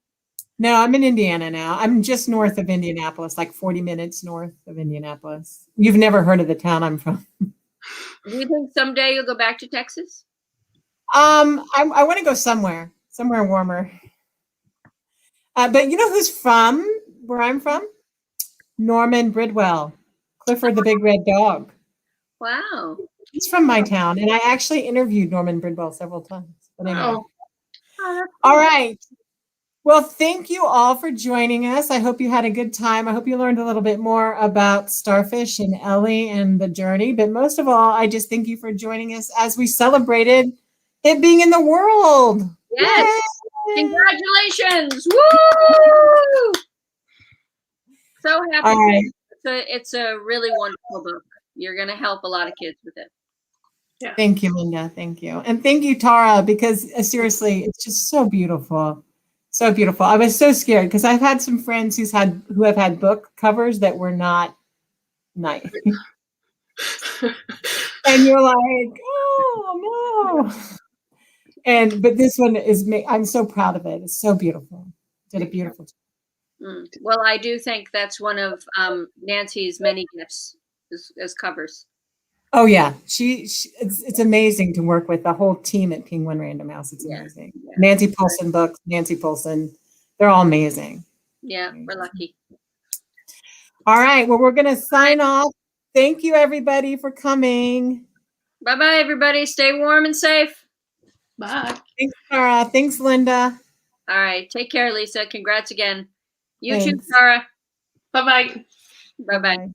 No, I'm in Indiana now. I'm just north of Indianapolis, like 40 minutes north of Indianapolis. You've never heard of the town I'm from. Do you think someday you'll go back to Texas? I want to go somewhere warmer. But you know who's from where I'm from? Norman Bridwell, Clifford the Big Red Dog. Wow. He's from my town, and I actually interviewed Norman Bridwell several times. But anyway. All right. Well, thank you all for joining us. I hope you had a good time. I hope you learned a little bit more about Starfish and Ellie and the journey. But most of all, I just thank you for joining us as we celebrated it being in the world. Yes. Yay! Congratulations. Woo! So happy. All right. It's a really wonderful book. You're going to help a lot of kids with it. Yeah. Thank you, Lynda. Thank you. And thank you, Tara, because seriously, it's just so beautiful. So beautiful. I was so scared because I've had some friends who have had book covers that were not nice. And you're like, oh no. But this one is I'm so proud of it. It's so beautiful. Did a beautiful job. Well, I do think that's one of Nancy's many gifts as covers. Oh yeah, it's amazing to work with the whole team at Penguin Random House. It's amazing. Yeah. Nancy Polson books, Nancy Polson, they're all amazing. Yeah, we're lucky. All right, well, we're gonna sign off. Thank you, everybody, for coming. Bye-bye, everybody. Stay warm and safe. Bye. Thanks, Tara. Thanks, Lynda. All right. Take care, Lisa. Congrats again. You too, Thanks. Tara. Bye-bye. Bye-bye. Bye.